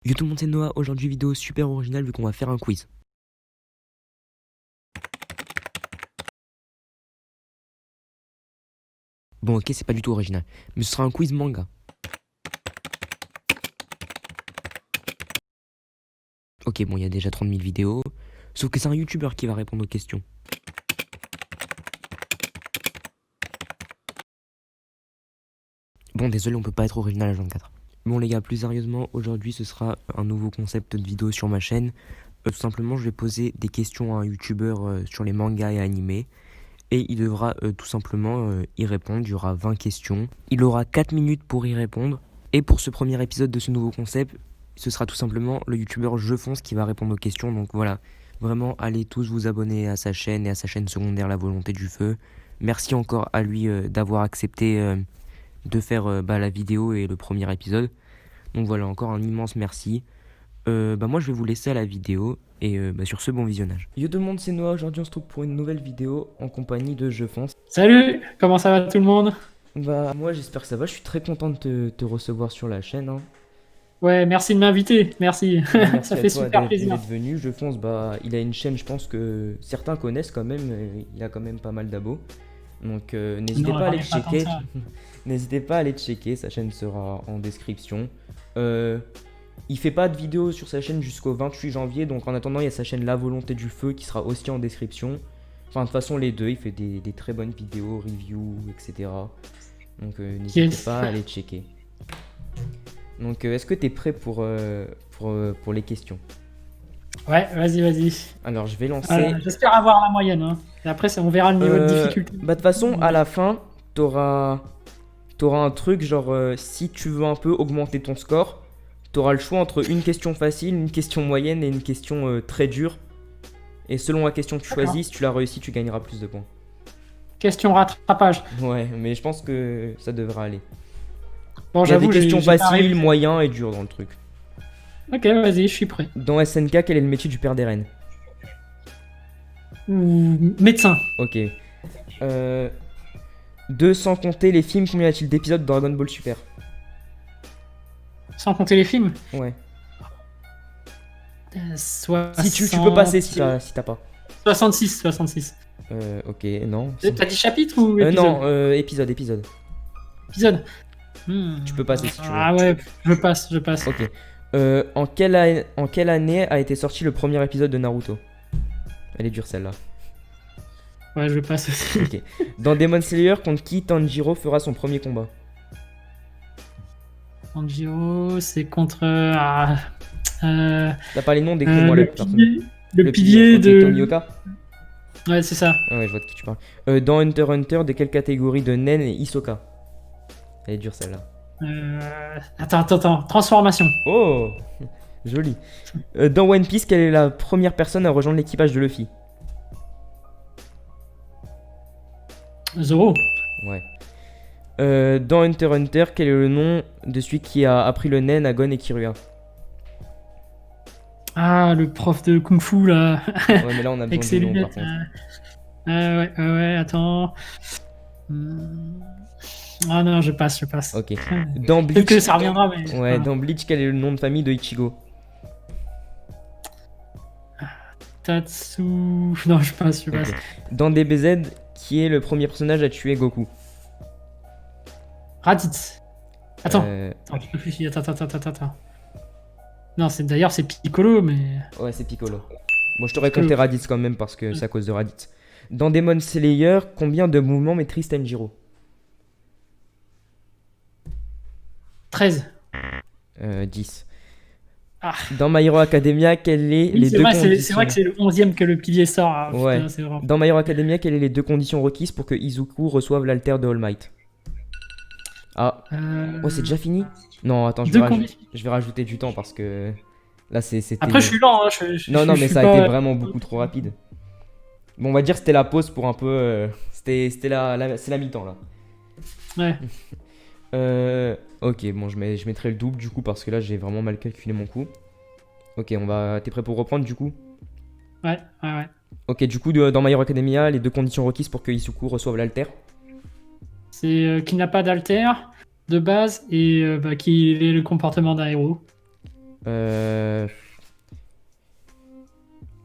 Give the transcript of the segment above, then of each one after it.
Yo tout le monde, c'est Noah. Aujourd'hui, vidéo super originale vu qu'on va faire un quiz. Bon, ok, c'est pas du tout original, mais ce sera un quiz manga. Ok, bon, il y a déjà 30 000 vidéos, sauf que c'est un youtubeur qui va répondre aux questions. Bon, désolé, on peut pas être original à 24. Bon les gars, plus sérieusement, aujourd'hui ce sera un nouveau concept de vidéo sur ma chaîne. Tout simplement, je vais poser des questions à un youtubeur sur les mangas et animés. Et il devra tout simplement y répondre. Il y aura 20 questions. Il aura 4 minutes pour y répondre. Et pour ce premier épisode de ce nouveau concept, ce sera tout simplement le youtubeur Jefonce qui va répondre aux questions. Donc voilà, vraiment allez tous vous abonner à sa chaîne et à sa chaîne secondaire La Volonté du Feu. Merci encore à lui d'avoir accepté de faire la vidéo et le premier épisode. Donc voilà, encore un immense merci. Moi je vais vous laisser à la vidéo et sur ce bon visionnage. Yo tout le monde, c'est Noah. Aujourd'hui on se trouve pour une nouvelle vidéo en compagnie de Jefonce. Salut, comment ça va tout le monde? Bah moi j'espère que ça va, je suis très content de te recevoir sur la chaîne. Ouais, merci de m'inviter, merci. Merci Ça à fait toi super plaisir. d'être venu. Jefonce, il a une chaîne, je pense que certains connaissent quand même, il a quand même pas mal d'abos. Donc n'hésitez Non, pas à j'en aller ai pas tant que checker. ça. N'hésitez pas à aller checker, sa chaîne sera en description. Il fait pas de vidéo sur sa chaîne jusqu'au 28 janvier, donc en attendant il y a sa chaîne La Volonté du Feu qui sera aussi en description. Enfin de toute façon les deux, il fait des très bonnes vidéos, reviews, etc. Donc n'hésitez Yes. pas à aller checker. Donc est-ce que tu es prêt pour les questions? Ouais, vas-y. Alors je vais lancer. Voilà, j'espère avoir la moyenne, hein. Et après, on verra le niveau de difficulté. De toute façon, à la fin, t'auras un truc genre si tu veux un peu augmenter ton score, t'auras le choix entre une question facile, une question moyenne et une question très dure. Et selon la question que tu D'accord. choisis, si tu l'as réussi, tu gagneras plus de points. Question rattrapage. Ouais, mais je pense que ça devrait aller. Bon, Il y a des j'avoue, questions j'ai pas faciles, arrivé. moyens et dures dans le truc. Ok, vas-y, je suis prêt. Dans SNK, quel est le métier du père d'Eren? Médecin. Ok. Sans compter les films, combien y a-t-il d'épisodes de Dragon Ball Super? Sans compter les films. Ouais. 60... Si tu peux passer si t'as pas. 66. Ok, non. T'as dit chapitre ou épisode? Non, épisode. Épisode. Tu peux passer si tu veux. Ah ouais, je passe. Ok. En quelle année a été sorti le premier épisode de Naruto? Elle est dure celle-là. Ouais, je passe aussi. Ok. Dans Demon Slayer, contre qui Tanjiro fera son premier combat? Tanjiro, c'est contre. T'as pas les noms, décris-moi le la personne. pilier, le pilier ok, de. Tomioka. Ouais, c'est ça. Ah ouais, je vois de qui tu parles. Dans Hunter x Hunter, de quelle catégorie de Nen est Hisoka? Elle est dure celle-là. Attends. Transformation. Oh, joli. Dans One Piece, quelle est la première personne à rejoindre l'équipage de Luffy? Zoro. Ouais. Dans Hunter x Hunter, quel est le nom de celui qui a appris le Nen à Gon et Kirua? Ah, le prof de Kung Fu là. Ouais, mais là on a Avec besoin ses du nom par lunettes. contre. Ouais, attends. Ah non, je passe. Ok. Dans Peut-être que Bleach. ça reviendra, mais. Ouais, voilà. dans Bleach, quel est le nom de famille de Ichigo? Tatsu. Non, je passe. Ok. Dans DBZ, qui est le premier personnage à tuer Goku? Raditz. Attends, Euh, je réfléchis. Attends. Non, d'ailleurs, c'est Piccolo, mais. Ouais, c'est Piccolo. Bon, je t'aurais compté Raditz quand même parce que c'est à cause de Raditz. Dans Demon Slayer, combien de mouvements maîtrise Tanjiro? 13. 10. Ah. Dans My Hero Academia, quelles est Oui, les deux conditions? c'est vrai que c'est le 11ème que le pilier sort. Ah, Ouais. putain, c'est vraiment... Dans My Hero Academia, quelles sont les deux conditions requises pour que Izuku reçoive l'alter de All Might? Ah. Oh, c'est déjà fini? Non, attends, je vais rajouter du temps parce que là, c'était. Après, je suis lent. Hein, Non, mais je ça suis a été pas- vraiment beaucoup trop rapide. Bon, on va dire que c'était la pause pour un peu. C'est la mi-temps là. Ouais. Ok, bon, je mettrai le double du coup parce que là, j'ai vraiment mal calculé mon coup. Ok, T'es prêt pour reprendre du coup? Ouais. Ok, du coup, dans My Hero Academia, les deux conditions requises pour que Izuku reçoive l'alter. C'est qu'il n'a pas d'alter de base et qu'il ait le comportement d'un héros. Euh,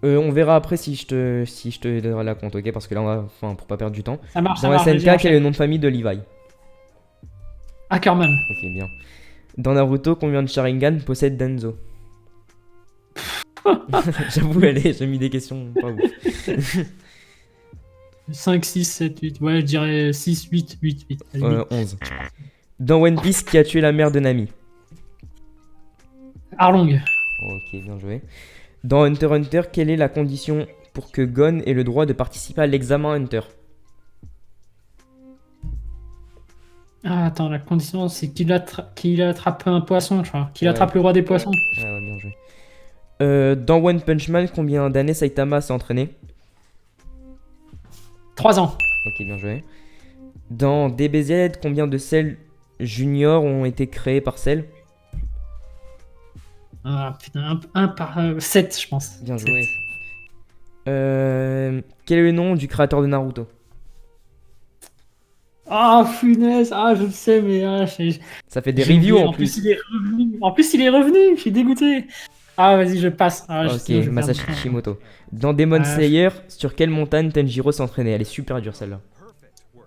on verra après si je te donnerai la compte, ok? Parce que là, enfin, pour pas perdre du temps. Ça marche, Dans vas-y, SNK, quel est le enchaîne. nom de famille de Levi? Ackerman. Ok, bien. Dans Naruto, combien de Sharingan possède Danzo? J'avoue, j'ai mis des questions pas ouf. 5, 6, 7, 8. Ouais, je dirais 6, 8, 8, 8. Allez, 8. 11. Dans One Piece, qui a tué la mère de Nami? Arlong. Ok, bien joué. Dans Hunter x Hunter, quelle est la condition pour que Gon ait le droit de participer à l'examen Hunter? Ah, attends, la condition, c'est qu'il attrape un poisson, je crois. Qu'il Ouais. attrape le roi des poissons. Ouais, bien joué. Dans One Punch Man, combien d'années Saitama s'est entraîné? 3 ans. Ok, bien joué. Dans DBZ, combien de Cell Junior ont été créés par Cell? Ah, putain, un par 7, je pense. Bien 7. joué. Quel est le nom du créateur de Naruto? Ah, funaise. Ah, je le sais, mais Ça fait des j'ai reviews oublié. en plus. Il est revenu. En plus, il est revenu. Je suis dégoûté. Ah, vas-y, je passe. Ah, Ok, sinon, je vais Masashi perdre. Kishimoto. Dans Demon Ah, Slayer, sur quelle montagne Tanjiro s'est entraîné? Elle est super dure celle-là.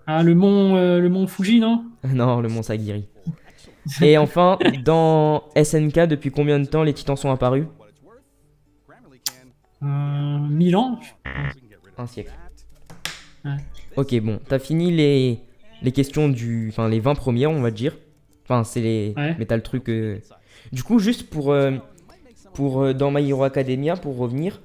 Ah, le mont Fuji, non? Non, le mont Sagiri. Et enfin, dans SNK, depuis combien de temps les titans sont apparus? 1000 ans? Un siècle. Ouais. Ok, bon, t'as fini les questions enfin, les 20 premières, on va dire. Enfin, c'est les. Ouais. Mais t'as le truc. Du coup, juste pour dans My Hero Academia, pour revenir.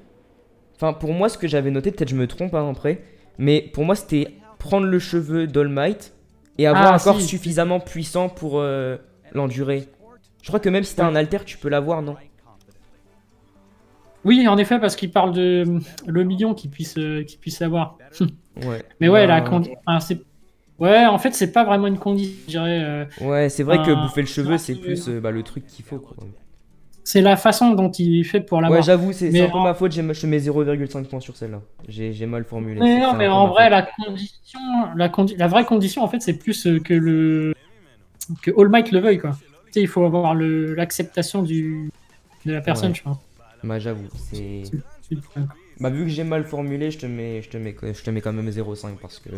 Enfin, pour moi, ce que j'avais noté, peut-être je me trompe hein, après. Mais pour moi, c'était prendre le cheveu d'All Might et avoir Ah, un corps si. suffisamment puissant pour l'endurer. Je crois que même si t'as un alter, tu peux l'avoir, non? Oui, en effet, parce qu'il parle de le million qu'il puisse l'avoir. Ouais. Mais ouais, Bah, ouais, en fait, c'est pas vraiment une condition, je dirais. ouais, c'est vrai que Un- bouffer le cheveu, c'est plus bah, le truc qu'il faut, quoi. C'est la façon dont il est fait pour Ouais, l'avoir. j'avoue, c'est Mais un peu ma faute, je te mets 0,5 points sur celle-là. J'ai mal formulé, mais c'est non, un mais peu en ma vrai, faute. la condition, la vraie condition, en fait, c'est plus que All Might le veuille, quoi. Tu sais, il faut avoir l'acceptation de la personne, Ouais, je pense. bah j'avoue, c'est... C'est le problème. Bah vu que j'ai mal formulé, je te mets quand même 0,5 parce que...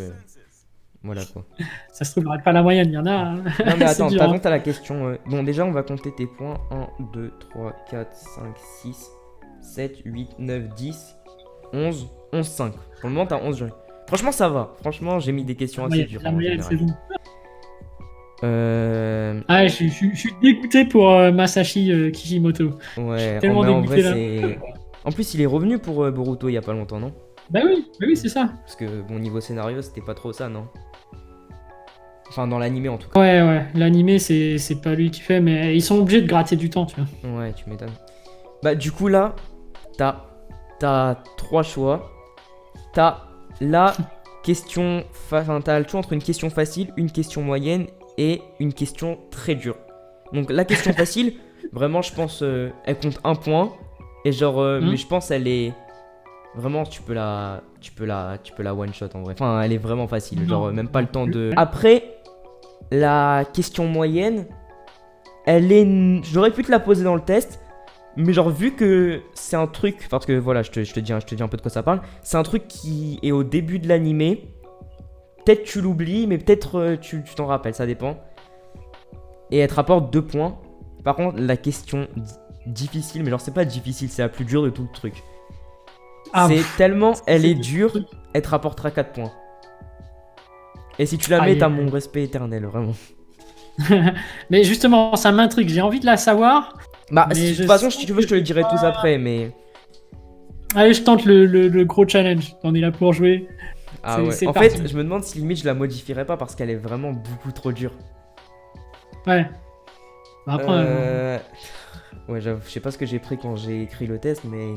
Voilà quoi. Ça se trouve, il n'y aurait pas la moyenne, il y en a. Hein. Non mais C'est attends, dur. Hein. t'as la question... Bon déjà on va compter tes points. 1, 2, 3, 4, 5, 6, 7, 8, 9, 10, 11, 11, 5. Pour le moment t'as 11 jeux. Franchement ça va. Franchement j'ai mis des questions assez dures La en moyenne, c'est général. bon. Euh... Ah, je suis dégoûté pour Masashi Kishimoto. Je suis Ouais, tellement mais en vrai dégoûté là. c'est... En plus il est revenu pour Boruto il y a pas longtemps, non? Bah oui, c'est ça. Parce que bon niveau scénario c'était pas trop ça, non? Enfin dans l'animé en tout cas. Ouais, l'animé, c'est pas lui qui fait, mais ils sont obligés de gratter du temps, tu vois. Ouais, tu m'étonnes. Bah du coup là, t'as trois choix. T'as la question... Enfin t'as le choix entre une question facile, une question moyenne et une question très dure. Donc la question facile, vraiment je pense elle compte un point. Et genre, mais je pense elle est... Vraiment tu peux la one shot en vrai. Enfin elle est vraiment facile, genre même pas le temps de... Après, la question moyenne, elle est... J'aurais pu te la poser dans le test. Mais genre vu que c'est un truc, parce que voilà, je te dis un peu de quoi ça parle. C'est un truc qui est au début de l'animé. Peut-être tu l'oublies, mais peut-être tu t'en rappelles, ça dépend. Et elle te rapporte 2 points. Par contre, la question difficile, mais genre c'est pas difficile, c'est la plus dure de tout le truc. Ah, C'est tellement, elle c'est est des dure, trucs. elle te rapportera 4 points. Et si tu la mets, Aïe. t'as mon respect éternel, vraiment. Mais justement, ça m'intrigue, j'ai envie de la savoir. Bah, Mais de je toute façon, sens si tu veux, je te le dirai tous après, mais... Allez, je tente le gros challenge. On est là pour jouer. Ah ouais. C'est En parti. fait, je me demande si limite je la modifierais pas parce qu'elle est vraiment beaucoup trop dure. Ouais. Bah, après, Ouais, j'avoue, je sais pas ce que j'ai pris quand j'ai écrit le test, mais...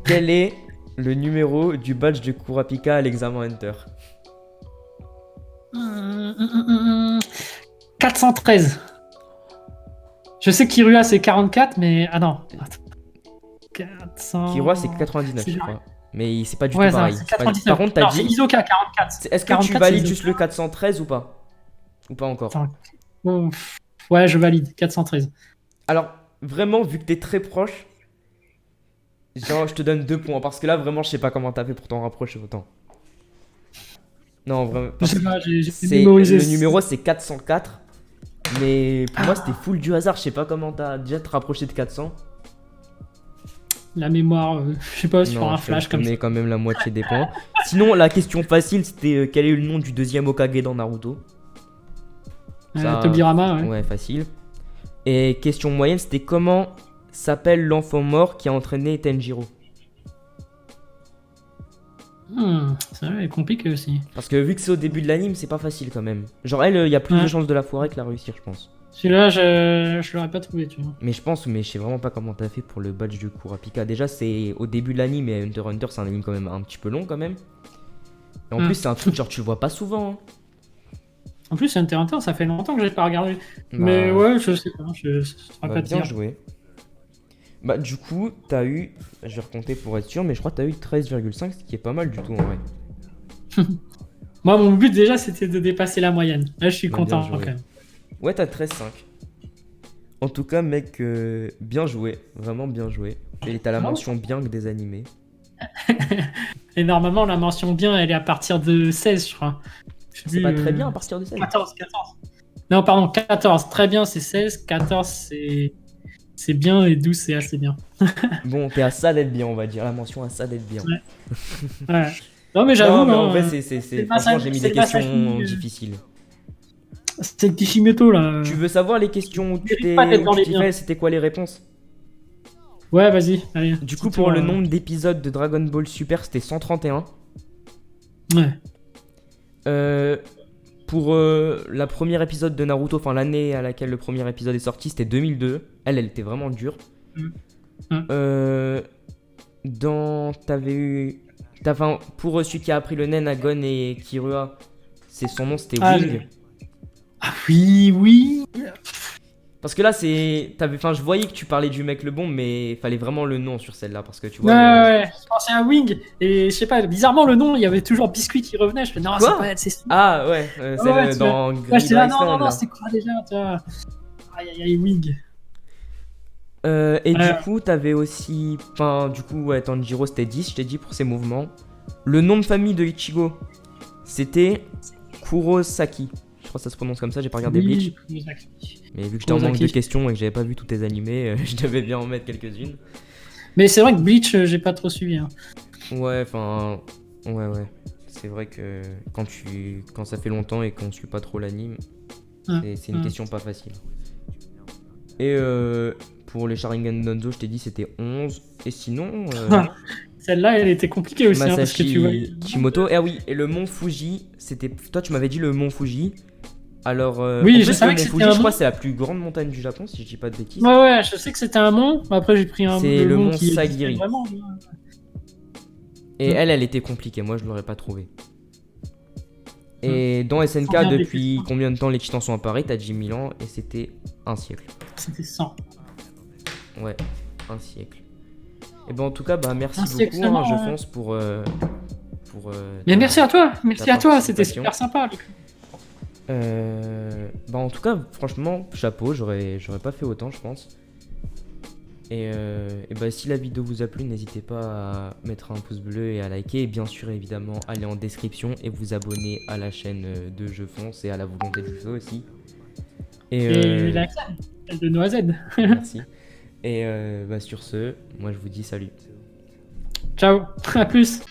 Quel est le numéro du badge de Kurapika à l'examen Hunter? 413. Je sais que Kirua c'est 44, mais. Ah non. Attends. 400. Kiroi, c'est 99, C'est je dur. crois. Mais c'est pas du Ouais, tout pareil. c'est C'est pas- 99. Par contre, t'as Non, c'est dit... Isoka 44. Est-ce que tu 44, valides c'est juste le 413 ou pas? Ou pas encore? Attends. Oh, ouais, je valide. 413. Alors, vraiment, vu que t'es très proche, genre, je te donne 2 points. Parce que là, vraiment, je sais pas comment t'as fait pour t'en rapprocher autant. Non, vraiment. Je sais pas, j'ai C'est, mémorisé. le numéro, c'est 404. Mais pour moi, Ah, c'était full du hasard. Je sais pas comment t'as déjà te rapproché de 400. la mémoire, je sais pas, sur Non, un je flash te comme ça. mets quand même la moitié des points. Sinon, la question facile, c'était quel est le nom du deuxième Hokage dans Naruto? Ça, Tobirama, ouais. ouais, facile. Et question moyenne, c'était comment s'appelle l'enfant mort qui a entraîné Tenjiro? Ça va, elle est compliqué aussi. Parce que vu que c'est au début de l'anime, c'est pas facile quand même. Genre, elle, il y a plus de Ouais. chances de la foirer que la réussir, je pense. Celui-là, je l'aurais pas trouvé, tu vois. Mais je sais vraiment pas comment t'as fait pour le badge du Kurapika. Déjà, c'est au début de l'anime et Hunter x Hunter, c'est un anime quand même un petit peu long quand même. Et en plus, c'est un truc genre tu le vois pas souvent, hein. En plus, Hunter x Hunter, ça fait longtemps que j'ai pas regardé. Bah, Mais ouais, je sais pas, je saurais bah, pas te bien dire. joué. Bah, du coup, t'as eu, je vais recompter pour être sûr, mais je crois que t'as eu 13,5, ce qui est pas mal du tout en vrai. Moi, mon but déjà, c'était de dépasser la moyenne. Là, je suis Bah, content bien quand joué. même. Ouais, t'as 13,5. En tout cas, mec, bien joué. Vraiment bien joué. Et t'as la Ah ouais. mention bien que des animés. Et normalement, la mention bien, elle est à partir de 16, je crois. Je sais C'est plus, pas très bien à partir de 16. 14. Non, pardon, 14. Très bien, c'est 16. 14, c'est bien. Et 12, c'est assez bien. Bon, t'es à ça d'être bien, on va dire. La mention à ça d'être bien. Ouais. Ouais. Non, mais j'avoue, Non, mais en hein, vrai, le franchement, j'ai mis c'est des le Masashi, questions difficiles. c'est le Kishimoto, là. Tu veux savoir les questions où tu mérite pas d'être dans les t'y biens. fais, c'était quoi les réponses? Ouais, vas-y, allez. Du coup, dis-toi, pour le nombre d'épisodes de Dragon Ball Super, c'était 131. Ouais. Pour la première épisode de Naruto, enfin l'année à laquelle le premier épisode est sorti, c'était 2002. Elle était vraiment dure. Mm. T'avais eu... Enfin, pour celui qui a appris le nen à Gon et Kirua, son nom c'était Ah, Wing. Ah oui, oui. Parce que là, enfin, je voyais que tu parlais du mec le bon, mais fallait vraiment le nom sur celle-là. Parce que tu vois. Ouais, je pensais à Wing. Et je sais pas, bizarrement, le nom, il y avait toujours Biscuit qui revenait. Je fais, non, c'est Quoi pas elle, c'est ça. Ah ouais, celle Ouais, tu vois. dans Ouais, Grid j'étais là, non, Island, là. c'était quoi déjà, tu vois. Aïe, aïe, aïe, Wing. Et du Ouais. coup, t'avais aussi. Enfin, du coup, ouais, Tanjiro c'était 10, je t'ai dit pour ses mouvements. Le nom de famille de Ichigo, c'était Kurosaki. Je crois que ça se prononce comme ça, j'ai pas regardé Bleach. Oui, Mais vu que j'étais en manque de Kurosaki. questions et que j'avais pas vu tous tes animés, je devais bien en mettre quelques-unes. Mais c'est vrai que Bleach, j'ai pas trop suivi. Hein. Ouais, enfin. Ouais. C'est vrai que quand ça fait longtemps et qu'on suit pas trop l'anime, c'est une question pas facile. Et pour les Sharingan Danzo, je t'ai dit c'était 11. Et sinon. Celle-là, elle était compliquée aussi. Hein, parce que tu vois. Masashi Kishimoto. Ah oui, et le mont Fuji, c'était. Toi, tu m'avais dit le mont Fuji. Alors, Oui, en je plus, savais le que mont c'était Fuji, un je crois, mont. c'est la plus grande montagne du Japon, si je dis pas de bêtises. Ouais, je sais que c'était un mont. Après, j'ai pris C'est le mont qui Sagiri. vraiment. Et elle était compliquée, moi je l'aurais pas trouvé. Et dans SNK, Sans bien depuis décrire. combien de temps les titans sont apparus? T'as dit 1000 ans et c'était un siècle. C'était 100. Ouais, un siècle. Et ben en tout cas, bah merci Un siècle beaucoup, hein, seulement, je ouais. pense pour. Mais merci à toi. Merci ta à toi. C'était participation. super sympa. Bah en tout cas, franchement, chapeau, j'aurais pas fait autant, je pense. Et bah si la vidéo vous a plu, n'hésitez pas à mettre un pouce bleu et à liker. Et bien sûr, évidemment, allez en description et vous abonner à la chaîne de Je Fonce et à la volonté du feu aussi. Et la celle de Noisette. Merci. Et bah sur ce, moi je vous dis salut. Ciao. À plus.